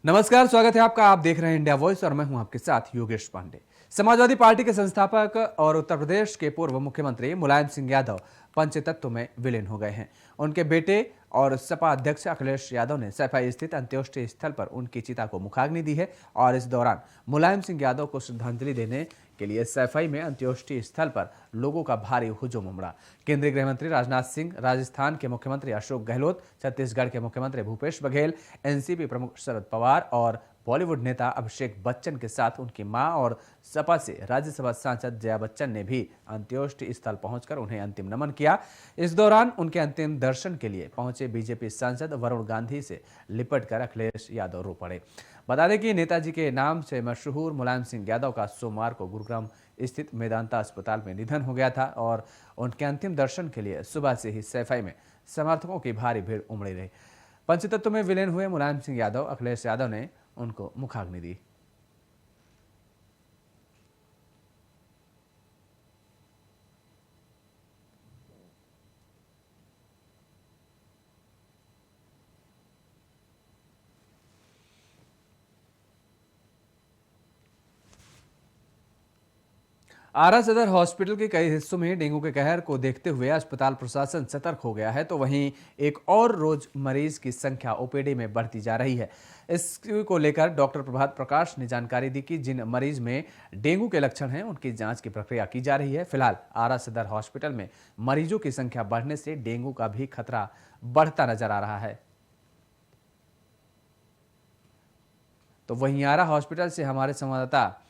नमस्कार, स्वागत है आपका। आप देख रहे हैं इंडिया वॉइस और मैं हूं आपके साथ योगेश पांडे। समाजवादी पार्टी के संस्थापक और उत्तर प्रदेश के पूर्व मुख्यमंत्री मुलायम सिंह यादव पंचतत्व में विलीन हो गए हैं। उनके बेटे और सपा अध्यक्ष अखिलेश यादव ने सैफई स्थित अंत्योष्टि स्थल पर उनकी चिता को मुखाग्नि दी है और इस दौरान मुलायम सिंह यादव को श्रद्धांजलि देने के लिए सैफई में अंत्योष्टि स्थल पर लोगों का भारी हुजूम उमड़ा। केंद्रीय गृह मंत्री राजनाथ सिंह, राजस्थान के मुख्यमंत्री अशोक गहलोत, छत्तीसगढ़ के मुख्यमंत्री भूपेश बघेल, एनसीपी प्रमुख शरद पवार और बॉलीवुड नेता अभिषेक बच्चन के साथ उनकी मां और सपा से राज्यसभा सांसद जया बच्चन ने भी अंत्योष्टि स्थल पहुंचकर उन्हें अंतिम नमन किया। इस दौरान उनके अंतिम दर्शन के लिए पहुंचे बीजेपी सांसद वरुण गांधी से लिपटकर अखिलेश यादव रो पड़े। बता दें कि नेताजी के नाम से मशहूर मुलायम सिंह यादव का सोमवार को गुरुग्राम स्थित मेदांता अस्पताल में निधन हो गया था और उनके अंतिम दर्शन के लिए सुबह से ही सैफई में समर्थकों की भारी भीड़ उमड़ी रही। पंचतत्व में विलीन हुए मुलायम सिंह यादव, अखिलेश यादव ने उनको मुखाग्नि दी। आरा सदर हॉस्पिटल के कई हिस्सों में डेंगू के कहर को देखते हुए अस्पताल प्रशासन सतर्क हो गया है, तो वहीं एक और रोज मरीज की संख्या ओपीडी में बढ़ती जा रही है। इसको लेकर डॉक्टर प्रभात प्रकाश ने जानकारी दी कि जिन मरीज में डेंगू के लक्षण हैं उनकी जांच की प्रक्रिया की जा रही है। फिलहाल आरा सदर हॉस्पिटल में मरीजों की संख्या बढ़ने से डेंगू का भी खतरा बढ़ता नजर आ रहा है। तो वहीं आरा हॉस्पिटल से हमारे संवाददाता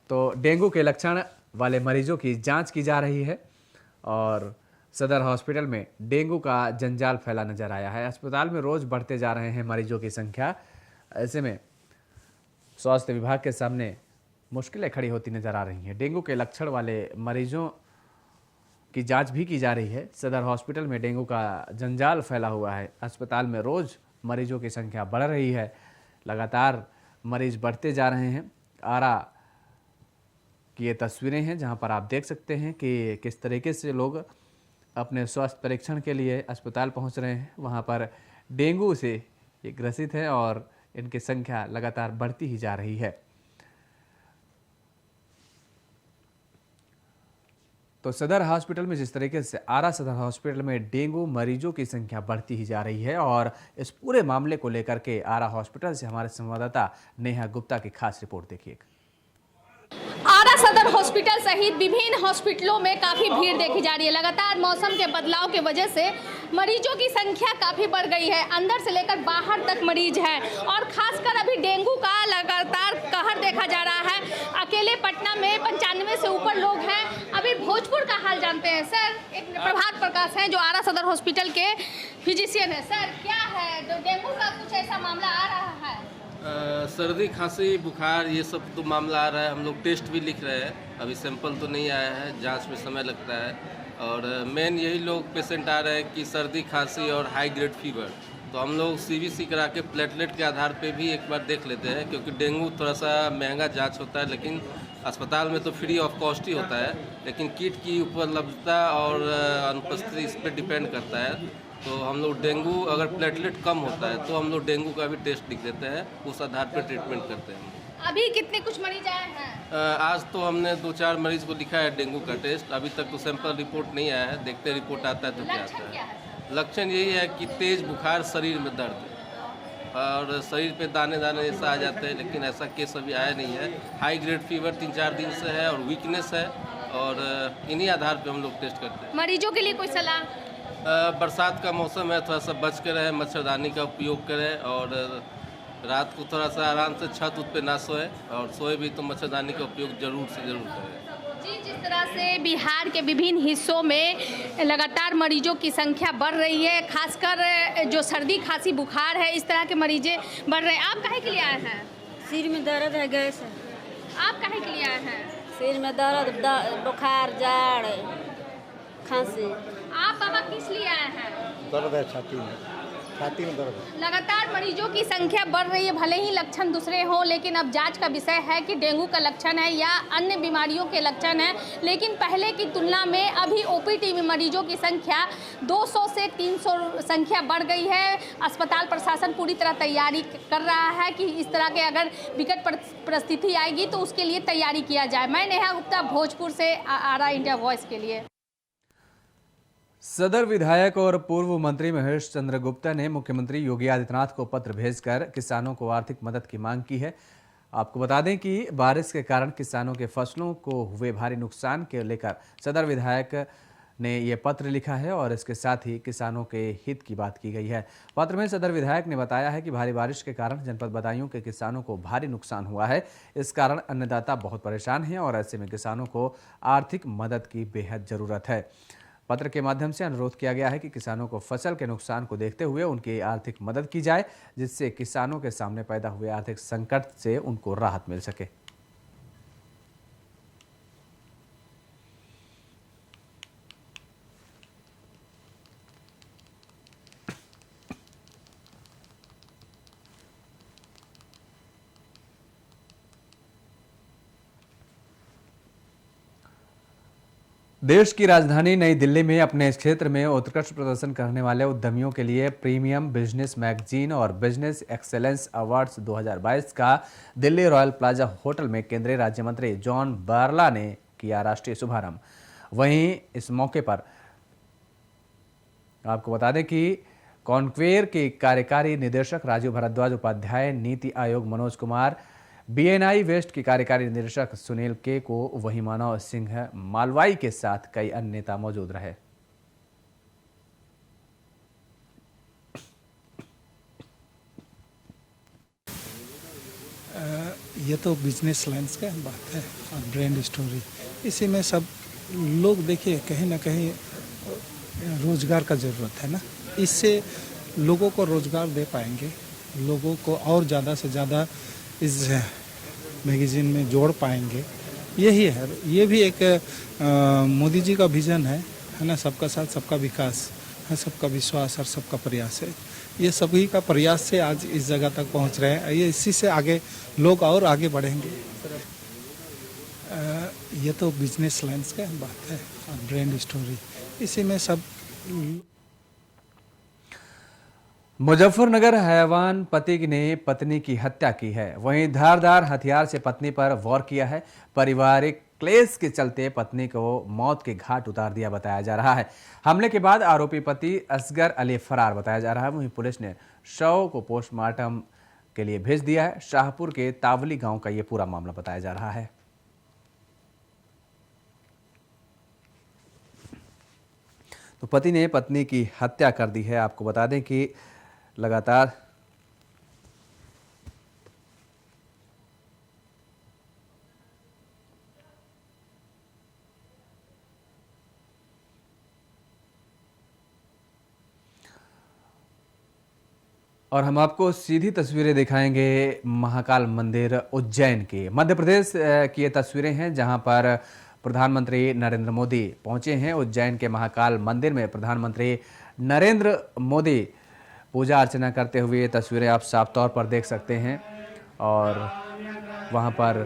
तो डेंगू के लक्षण वाले मरीजों की जांच की जा रही है और सदर हॉस्पिटल में डेंगू का जंजाल फैला नजर आया है। अस्पताल में रोज बढ़ते जा रहे हैं मरीजों की संख्या। ऐसे में स्वास्थ्य विभाग के सामने मुश्किलें खड़ी होती नजर आ रही हैं। डेंगू के लक्षण वाले मरीजों की जांच भी की जा रही है। सदर हॉस्पिटल में डेंगू का जंजाल फैला हुआ है। अस्पताल में रोज मरीजों की संख्या बढ़ रही है। लगातार मरीज बढ़ते जा रहे हैं। आरा की ये तस्वीरें हैं जहां पर आप देख सकते हैं कि किस तरीके से लोग अपने स्वास्थ्य परीक्षण के लिए अस्पताल पहुंच रहे हैं। वहां पर डेंगू से ये ग्रसित है और इनकी संख्या लगातार बढ़ती ही जा रही है। तो सदर हॉस्पिटल में जिस तरीके से आरा सदर हॉस्पिटल में डेंगू मरीजों की संख्या बढ़ती ही जा रही है और इस पूरे मामले को लेकर के आरा हॉस्पिटल से हमारे संवाददाता नेहा गुप्ता की खास रिपोर्ट देखिए। आरा सदर हॉस्पिटल सहित विभिन्न हॉस्पिटलों में काफ़ी भीड़ देखी जा रही है। लगातार मौसम के बदलाव की वजह से मरीजों की संख्या काफ़ी बढ़ गई है। अंदर से लेकर बाहर तक मरीज हैं और खासकर अभी डेंगू का लगातार कहर देखा जा रहा है। अकेले पटना में 95 से ऊपर लोग हैं। अभी भोजपुर का हाल जानते हैं। सर, एक प्रभात प्रकाश हैं जो आरा सदर हॉस्पिटल के फिजिशियन है। सर, क्या है डेंगू का कुछ ऐसा मामला आ रहा है? सर्दी, खांसी, बुखार ये सब तो मामला आ रहा है। हम लोग टेस्ट भी लिख रहे हैं। अभी सैंपल तो नहीं आया है, जांच में समय लगता है। और मेन यही लोग पेशेंट आ रहे हैं कि सर्दी, खांसी और हाई ग्रेड फीवर। तो हम लोग सीवीसी करा के प्लेटलेट के आधार पे भी एक बार देख लेते हैं, क्योंकि डेंगू थोड़ा सा महंगा जांच होता है, लेकिन अस्पताल में तो फ्री ऑफ कॉस्ट ही होता है। लेकिन किट की उपलब्धता और अनुपस्थिति इस पर डिपेंड करता है। तो हम लोग डेंगू अगर प्लेटलेट कम होता है तो हम लोग डेंगू का भी टेस्ट लिख देते हैं, उस आधार पर ट्रीटमेंट करते हैं। अभी कितने कुछ मरीज आए हैं? आज तो हमने 2-4 मरीज को लिखा है डेंगू का टेस्ट। अभी तक तो सैंपल रिपोर्ट नहीं आया है, देखते रिपोर्ट आता है तो क्या आता है। लक्षण यही है कि तेज बुखार, शरीर में दर्द और शरीर पे दाने दाने जैसा आ जाते हैं, लेकिन ऐसा केस अभी आया नहीं है। हाई ग्रेड फीवर 3-4 दिन से है और वीकनेस है, और इन्हीं आधार पे हम लोग टेस्ट करते हैं। मरीजों के लिए कोई सलाह? बरसात का मौसम है, थोड़ा सा बच के रहें, मच्छरदानी का उपयोग करें और रात को थोड़ा सा आराम से छत उत पे ना सोए, और सोए भी तो मच्छरदानी का उपयोग जरूर से जरूर करें। जी, जिस तरह से बिहार के विभिन्न हिस्सों में लगातार मरीजों की संख्या बढ़ रही है, खासकर जो सर्दी, खांसी, बुखार है, इस तरह के मरीजें बढ़ रहे हैं। आप काहे के लिए आए हैं? सिर में दर्द है, गैस है। आप काहे के लिए आए हैं? सिर में दर्द, बुखार, जाड़, खांसी। आप बाबा किस लिए आए हैं? दर्द है छाती में। छाती में दर्द है। लगातार मरीजों की संख्या बढ़ रही है, भले ही लक्षण दूसरे हों, लेकिन अब जांच का विषय है कि डेंगू का लक्षण है या अन्य बीमारियों के लक्षण है। लेकिन पहले की तुलना में अभी ओपीडी में मरीजों की संख्या 200 से 300 संख्या बढ़ गई है। अस्पताल प्रशासन पूरी तरह तैयारी कर रहा है कि इस तरह के अगर विकट परिस्थिति आएगी तो उसके लिए तैयारी किया जाए। मैं नेहा गुप्ता, भोजपुर से आरा इंडिया वॉइस के लिए। सदर विधायक और पूर्व मंत्री महेश चंद्र गुप्ता ने मुख्यमंत्री योगी आदित्यनाथ को पत्र भेजकर किसानों को आर्थिक मदद की मांग की है। आपको बता दें कि बारिश के कारण किसानों के फसलों को हुए भारी नुकसान के लेकर सदर विधायक ने ये पत्र लिखा है और इसके साथ ही किसानों के हित की बात की गई है। पत्र में सदर विधायक ने बताया है कि भारी बारिश के कारण जनपद बदायूं के किसानों को भारी नुकसान हुआ है। इस कारण अन्नदाता बहुत परेशान हैं और ऐसे में किसानों को आर्थिक मदद की बेहद जरूरत है। पत्र के माध्यम से अनुरोध किया गया है कि किसानों को फसल के नुकसान को देखते हुए उनकी आर्थिक मदद की जाए, जिससे किसानों के सामने पैदा हुए आर्थिक संकट से उनको राहत मिल सके। देश की राजधानी नई दिल्ली में अपने इस क्षेत्र में उत्कृष्ट प्रदर्शन करने वाले उद्यमियों के लिए प्रीमियम बिजनेस मैगजीन और बिजनेस एक्सेलेंस अवार्ड्स 2022 का दिल्ली रॉयल प्लाजा होटल में केंद्रीय राज्य मंत्री जॉन बारला ने किया राष्ट्रीय शुभारंभ। वहीं इस मौके पर आपको बता दें कि कॉन्क्लेव के कार्यकारी निदेशक राजीव भारद्वाज, उपाध्याय नीति आयोग मनोज कुमार, बीएनआई वेस्ट के कार्यकारी निदेशक सुनील के को, वहीं मानव सिंह मालवाई के साथ कई अन्य नेता मौजूद रहे। ये तो बिजनेस लाइन्स का बात है और ब्रांड स्टोरी, इसी में सब लोग देखिए कहीं ना कहीं रोजगार का ज़रूरत है ना, इससे लोगों को रोजगार दे पाएंगे, लोगों को और ज़्यादा से ज़्यादा इस मैगज़ीन में जोड़ पाएंगे। यही है, ये भी एक मोदी जी का विज़न है ना, सबका साथ सबका विकास है, सबका विश्वास और सबका प्रयास है। ये सभी का प्रयास से आज इस जगह तक पहुंच रहे हैं। ये इसी से आगे लोग और आगे बढ़ेंगे। ये तो बिजनेस लाइन्स का बात है और ब्रांड स्टोरी, इसी में सब। मुजफ्फरनगर हैवान पति ने पत्नी की हत्या की है, वहीं धारदार हथियार से पत्नी पर वार किया है। पारिवारिक क्लेश के चलते पत्नी को मौत के घाट उतार दिया बताया जा रहा है। हमले के बाद आरोपी पति असगर अली फरार बताया जा रहा है। वहीं पुलिस ने शव को पोस्टमार्टम के लिए भेज दिया है। शाहपुर के तावली गांव का यह पूरा मामला बताया जा रहा है। तो पति ने पत्नी की हत्या कर दी है। आपको बता दें कि लगातार और हम आपको सीधी तस्वीरें दिखाएंगे महाकाल मंदिर उज्जैन की। मध्य प्रदेश की ये तस्वीरें हैं जहां पर प्रधानमंत्री नरेंद्र मोदी पहुंचे हैं। उज्जैन के महाकाल मंदिर में प्रधानमंत्री नरेंद्र मोदी पूजा अर्चना करते हुए ये तस्वीरें आप साफ तौर पर देख सकते हैं और वहां पर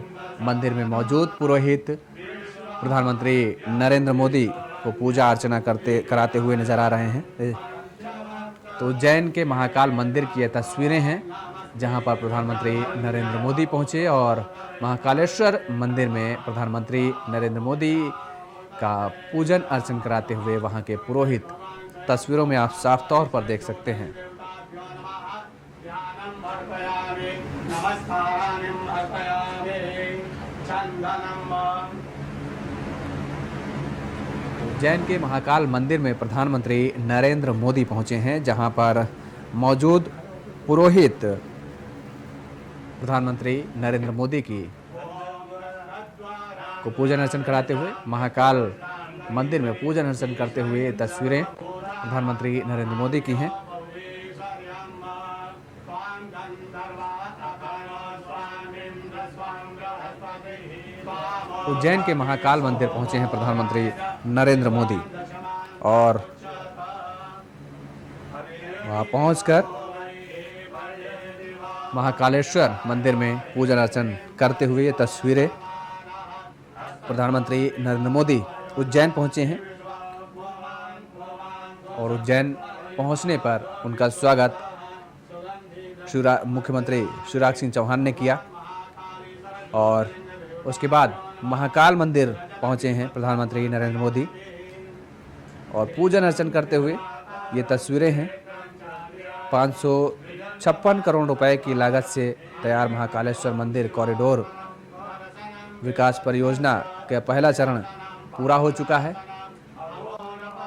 मंदिर में मौजूद पुरोहित प्रधानमंत्री नरेंद्र मोदी को पूजा अर्चना कराते हुए नजर आ रहे हैं। तो उज्जैन के महाकाल मंदिर की ये तस्वीरें हैं जहां पर प्रधानमंत्री नरेंद्र मोदी पहुंचे और महाकालेश्वर मंदिर में प्रधानमंत्री नरेंद्र मोदी का पूजन अर्चन कराते हुए वहां के पुरोहित तस्वीरों में आप साफ तौर पर देख सकते हैं। उज्जैन के महाकाल मंदिर में प्रधानमंत्री नरेंद्र मोदी पहुंचे हैं जहां पर मौजूद पुरोहित प्रधानमंत्री नरेंद्र मोदी को पूजन अर्चन कराते हुए महाकाल मंदिर में पूजन अर्चन करते हुए तस्वीरें प्रधानमंत्री नरेंद्र मोदी की हैं। उज्जैन के महाकाल मंदिर पहुंचे हैं प्रधानमंत्री नरेंद्र मोदी और वहाँ पहुंचकर महाकालेश्वर मंदिर में पूजन अर्चन करते हुए ये तस्वीरें प्रधानमंत्री नरेंद्र मोदी उज्जैन पहुंचे हैं और उज्जैन पहुंचने पर उनका स्वागत मुख्यमंत्री शिवराज सिंह चौहान ने किया और उसके बाद महाकाल मंदिर पहुंचे हैं प्रधानमंत्री नरेंद्र मोदी और पूजन अर्चन करते हुए ये तस्वीरें हैं। 556 करोड़ रुपए की लागत से तैयार महाकालेश्वर मंदिर कॉरिडोर विकास परियोजना का पहला चरण पूरा हो चुका है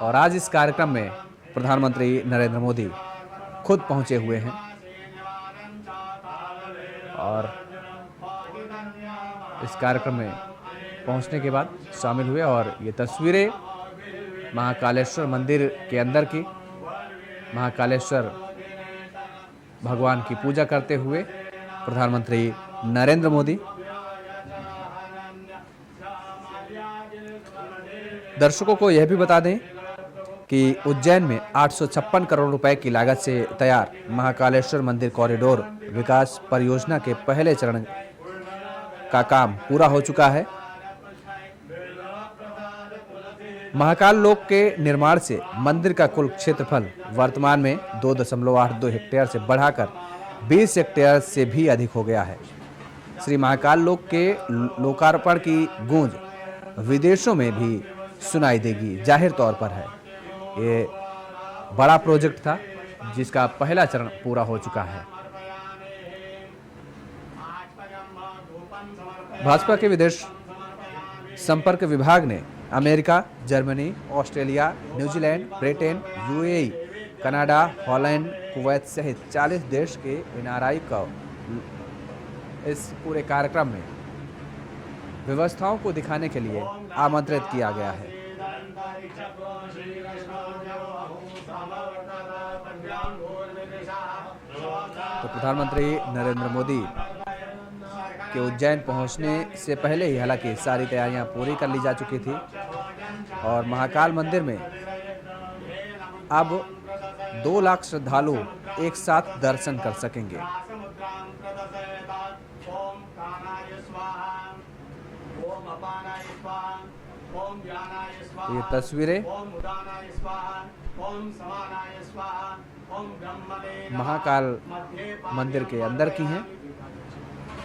और आज इस कार्यक्रम में प्रधानमंत्री नरेंद्र मोदी खुद पहुंचे हुए हैं और इस कार्यक्रम में पहुंचने के बाद शामिल हुए और ये तस्वीरें महाकालेश्वर मंदिर के अंदर की महाकालेश्वर भगवान की पूजा करते हुए प्रधानमंत्री नरेंद्र मोदी। दर्शकों को यह भी बता दें कि उज्जैन में 856 करोड़ रुपए की लागत से तैयार महाकालेश्वर मंदिर कॉरिडोर विकास परियोजना के पहले चरण का काम पूरा हो चुका है। महाकाल लोक के निर्माण से मंदिर का कुल क्षेत्रफल वर्तमान में 2.82 हेक्टेयर से बढ़ाकर 20 हेक्टेयर से भी अधिक हो गया है। श्री महाकाल लोक के लोकार्पण की गूंज विदेशों में भी सुनाई देगी, जाहिर तौर पर है। ये बड़ा प्रोजेक्ट था जिसका पहला चरण पूरा हो चुका है। भाजपा के विदेश संपर्क विभाग ने America, Germany, Australia, New Zealand, Britain, UAE, Canada, Holland, Kuwait सहित 40 देश के एनआरआई को इस पूरे कार्यक्रम में व्यवस्थाओं को दिखाने के लिए आमंत्रित किया गया है। तो प्रधानमंत्री नरेंद्र मोदी के उज्जैन पहुंचने से पहले ही हालांकि सारी तैयारियां पूरी कर ली जा चुकी थी और महाकाल मंदिर में अब 2 लाख श्रद्धालु एक साथ दर्शन कर सकेंगे। ये तस्वीरें महाकाल मंदिर के अंदर की हैं,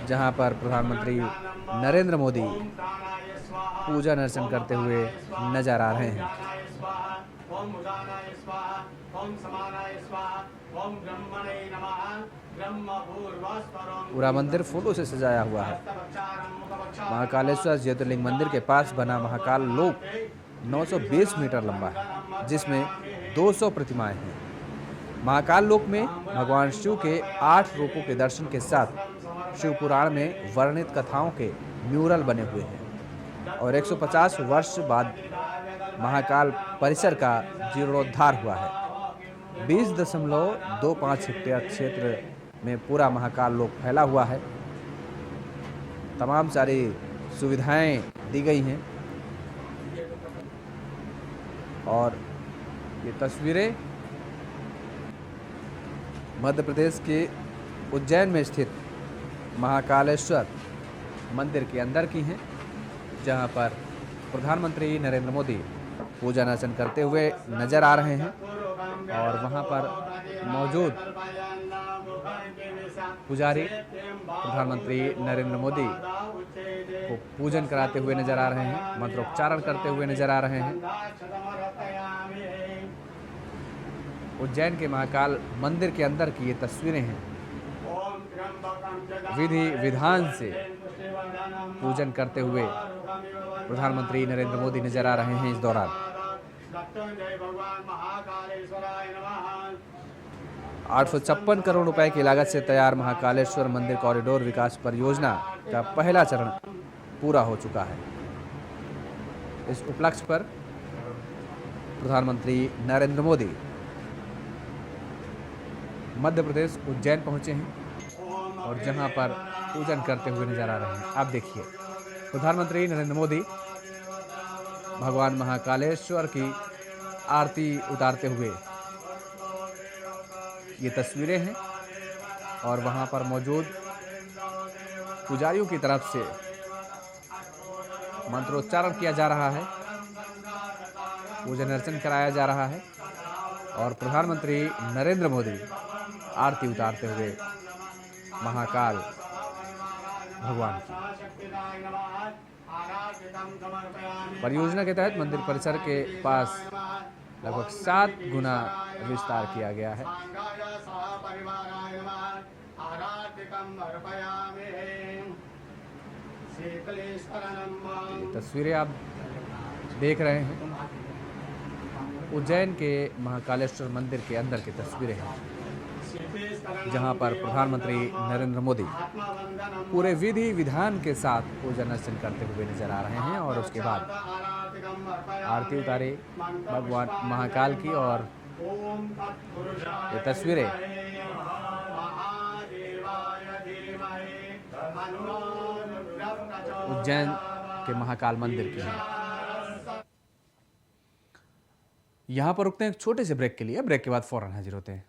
जहां पर प्रधानमंत्री नरेंद्र मोदी पूजन अर्चन करते हुए नजर आ रहे हैं। पूरा मंदिर फूलों से सजाया हुआ है। महाकालेश्वर ज्योतिर्लिंग मंदिर के पास बना महाकाल लोक 920 मीटर लंबा है, जिसमें 200 प्रतिमाएं हैं। महाकाल लोक में भगवान शिव के 8 रूपों के दर्शन के साथ शिव पुराण में वर्णित कथाओं के म्यूरल बने हुए हैं और 150 वर्ष बाद महाकाल परिसर का जीर्णोद्धार हुआ है। 20.25 हेक्टेयर क्षेत्र में पूरा महाकाल लोक फैला हुआ है। तमाम सारी सुविधाएं दी गई हैं और ये तस्वीरें मध्य प्रदेश के उज्जैन में स्थित महाकालेश्वर मंदिर के अंदर की हैं, जहां पर प्रधानमंत्री नरेंद्र मोदी पूजन अर्चन करते हुए नजर आ रहे हैं और वहां पर मौजूद पुजारी प्रधानमंत्री नरेंद्र मोदी को पूजन कराते हुए नजर आ रहे हैं, मंत्रोच्चारण करते हुए नजर आ रहे हैं। उज्जैन के महाकाल मंदिर के अंदर की ये तस्वीरें हैं। विधि विधान से पूजन करते हुए प्रधानमंत्री नरेंद्र मोदी नजर आ रहे हैं। इस दौरान 856 करोड़ रुपए की लागत से तैयार महाकालेश्वर मंदिर कॉरिडोर विकास परियोजना का पहला चरण पूरा हो चुका है। इस उपलक्ष्य पर प्रधानमंत्री नरेंद्र मोदी मध्य प्रदेश उज्जैन पहुंचे हैं और जहां पर पूजन करते हुए नजर आ रहे हैं। आप देखिए, प्रधानमंत्री नरेंद्र मोदी भगवान महाकालेश्वर की आरती उतारते हुए ये तस्वीरें हैं और वहां पर मौजूद पुजारियों की तरफ से मंत्रोच्चारण किया जा रहा है, पूजन अर्चन कराया जा रहा है और प्रधानमंत्री नरेंद्र मोदी आरती उतारते हुए महाकाल भगवान की। परियोजना के तहत मंदिर परिसर के पास लगभग 7 गुना विस्तार किया गया है। ये तस्वीरें आप देख रहे हैं उज्जैन के महाकालेश्वर मंदिर के अंदर की तस्वीरें हैं, जहां पर प्रधानमंत्री नरेंद्र मोदी पूरे विधि विधान के साथ पूजन अर्चन करते हुए नजर आ रहे हैं और उसके बाद आरती उतारे भगवान महाकाल की। और ये तस्वीरें उज्जैन के महाकाल मंदिर की हैं। यहां पर रुकते हैं एक छोटे से ब्रेक के लिए, ब्रेक के बाद फौरन हाजिर होते हैं।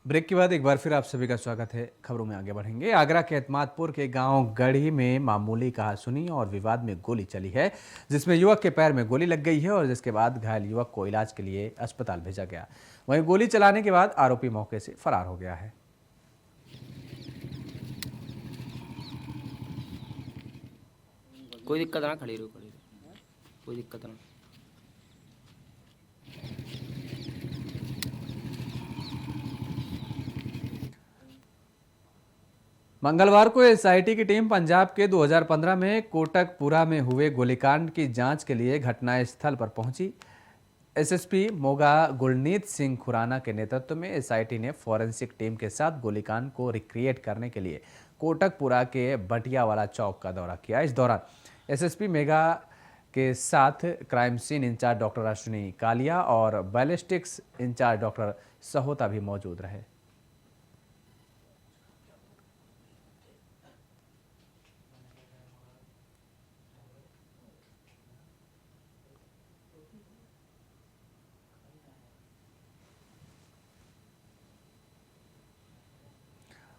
ब्रेक के बाद एक बार फिर आप सभी का स्वागत है। खबरों में आगे बढ़ेंगे। आगरा के एतमादपुर के गांव गढ़ी में मामूली कहासुनी और विवाद में गोली चली है, जिसमें युवक के पैर में गोली लग गई है और जिसके बाद घायल युवक को इलाज के लिए अस्पताल भेजा गया। वहीं गोली चलाने के बाद आरोपी मौके से फरार हो गया है। कोई दिक्कत ना, खड़ी रहो, कोई दिक्कत ना। मंगलवार को एसआईटी की टीम पंजाब के 2015 में कोटकपुरा में हुए गोलीकांड की जांच के लिए घटनास्थल पर पहुंची। एसएसपी मोगा गुरनीत सिंह खुराना के नेतृत्व में एसआईटी ने फॉरेंसिक टीम के साथ गोलीकांड को रिक्रिएट करने के लिए कोटकपुरा के बटियावाला चौक का दौरा किया। इस दौरान एसएसपी मेगा के साथ crime scene incharge doctor Ashwini Kalia और बैलिस्टिक्स इंचार्ज डॉक्टर सहोता भी मौजूद रहे।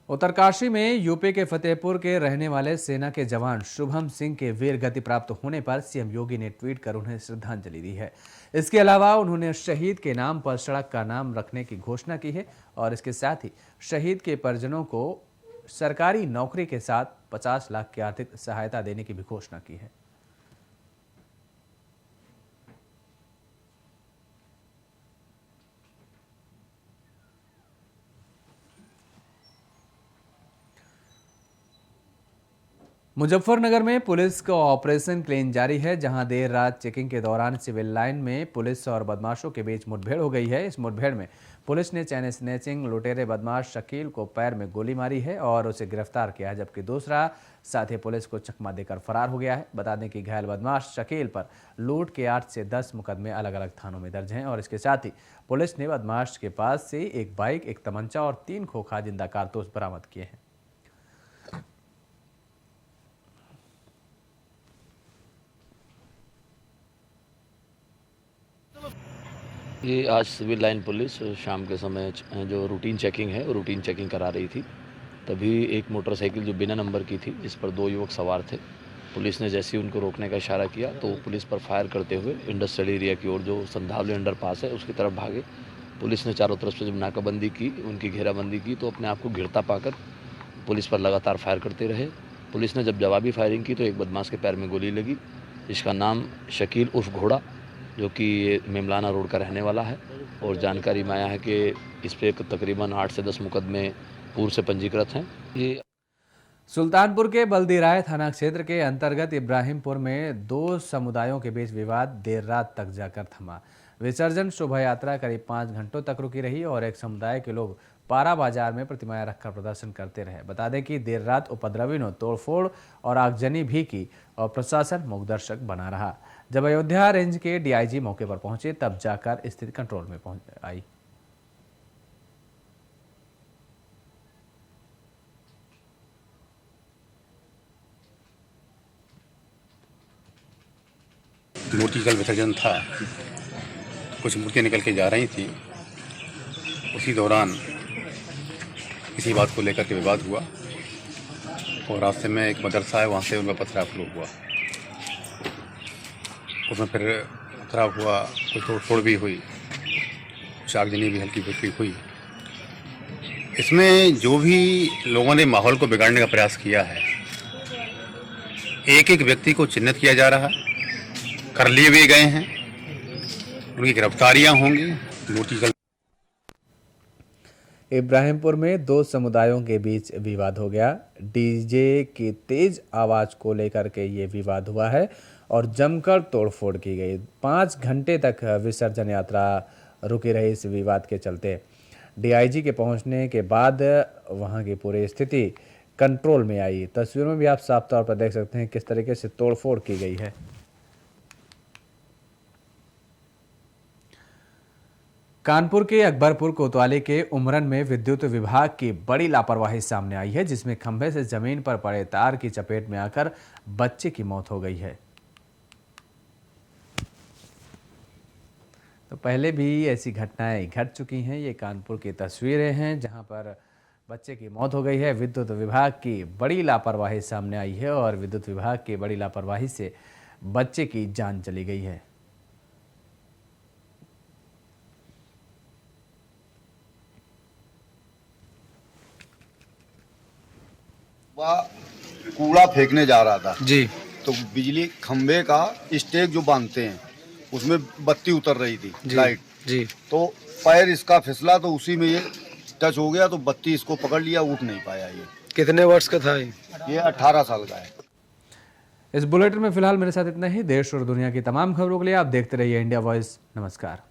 उत्तरकाशी में यूपी के फतेहपुर के रहने वाले सेना के जवान शुभम सिंह के वीर गति प्राप्त होने पर सीएम योगी ने ट्वीट कर उन्हें श्रद्धांजलि दी है। इसके अलावा उन्होंने शहीद के नाम पर सड़क का नाम रखने की घोषणा की है और इसके साथ ही शहीद के परिजनों को सरकारी नौकरी के साथ 50 लाख की आर्थिक सहायता देने की भी घोषणा की है। मुजफ्फरनगर में पुलिस का ऑपरेशन क्लीन जारी है, जहां देर रात चेकिंग के दौरान सिविल लाइन में पुलिस और बदमाशों के बीच मुठभेड़ हो गई है। इस मुठभेड़ में पुलिस ने चैन स्नैचिंग लुटेरे बदमाश शकील को पैर में गोली मारी है और उसे गिरफ्तार किया है, जबकि दूसरा साथी पुलिस को चकमा देकर फरार हो गया है। बता दें कि घायल बदमाश शकील पर लूट के 8 से 10 मुकदमे अलग अलग थानों में दर्ज हैं और इसके साथ ही पुलिस ने बदमाश के पास से एक बाइक, एक तमंचा और 3 खोखा जिंदा कारतूस बरामद किए हैं। ये आज सिविल लाइन पुलिस शाम के समय जो रूटीन चेकिंग है, रूटीन चेकिंग करा रही थी, तभी एक मोटरसाइकिल जो बिना नंबर की थी, इस पर 2 युवक सवार थे। पुलिस ने जैसे ही उनको रोकने का इशारा किया तो पुलिस पर फायर करते हुए इंडस्ट्रियल एरिया की ओर, जो संधावली अंडरपास है, उसकी तरफ भागे। पुलिस ने चारों तरफ से जब नाकाबंदी की, उनकी घेराबंदी की, तो अपने आप को घिरता पाकर पुलिस पर लगातार फायर करते रहे। पुलिस ने जब जवाबी फायरिंग की तो एक बदमाश के पैर में गोली लगी, जिसका नाम शकील उर्फ घोड़ा, जो कि मेमलाना रोड का रहने वाला है, और जानकारी में आया है कि इस पे तकरीबन 8 से 10 मुकदमे पूर्व से पंजीकृत हैं। ये सुल्तानपुर के बल्दीराय थाना क्षेत्र के अंतर्गत इब्राहिमपुर में 2 समुदायों के बीच विवाद देर रात तक जाकर थमा। विसर्जन शोभा यात्रा करीब 5 घंटों तक रुकी रही और एक समुदाय के लोग पारा बाजार में प्रतिमाएं रखकर प्रदर्शन करते रहे। बता दें कि देर रात उपद्रवी ने तोड़फोड़ और आगजनी भी की और प्रशासन मूकदर्शक बना रहा। जब अयोध्या रेंज के डीआईजी मौके पर पहुंचे तब जाकर स्थिति कंट्रोल में आई। मूर्ति कल विसर्जन था, कुछ मूर्तियाँ निकल के जा रही थी। उसी दौरान इसी बात को लेकर के विवाद हुआ और रास्ते में एक मदरसा है, वहाँ से उनका पथराव शुरू हुआ। उसमें फिर पथराव हुआ, कुछ तोड़ भी हुई, कुछ आगजनी भी हल्की फुल्की हुई। इसमें जो भी लोगों ने माहौल को बिगाड़ने का प्रयास किया है, एक एक व्यक्ति को चिन्हित किया जा रहा है, कर लिए भी गए हैं, उनकी गिरफ्तारियां होंगी। नोटिकल इब्राहिमपुर में दो समुदायों के बीच विवाद हो गया। डीजे की तेज आवाज को लेकर के ये विवाद हुआ है और जमकर तोड़फोड़ की गई। 5 घंटे तक विसर्जन यात्रा रुकी रही इस विवाद के चलते। डीआईजी के पहुंचने के बाद वहां की पूरी स्थिति कंट्रोल में आई। तस्वीरों में भी आप साफ तौर पर देख सकते हैं किस तरीके से तोड़फोड़ की गई है। कानपुर के अकबरपुर कोतवाली के उमरन में विद्युत विभाग की बड़ी लापरवाही सामने आई है, जिसमें खंभे से जमीन पर पड़े तार की चपेट में आकर बच्चे की मौत हो गई है। तो पहले भी ऐसी घटनाएं घट चुकी हैं। ये कानपुर की तस्वीरें हैं जहां पर बच्चे की मौत हो गई है। विद्युत विभाग की बड़ी लापरवाही सामने आई है और विद्युत विभाग की बड़ी लापरवाही से बच्चे की जान चली गई है। वह कूड़ा फेंकने जा रहा था जी। तो बिजली खंबे का स्टेक जो बांधते हैं उसमें बत्ती उतर रही थी, लाइट जी। तो पैर इसका फिसला तो उसी में ये टच हो गया, तो बत्ती इसको पकड़ लिया, उठ नहीं पाया। ये कितने वर्ष का था ये 18 साल का है। इस बुलेटिन में फिलहाल मेरे साथ इतना ही। देश और दुनिया की तमाम खबरों के लिए आप देखते रहिए इंडिया वॉइस। नमस्कार।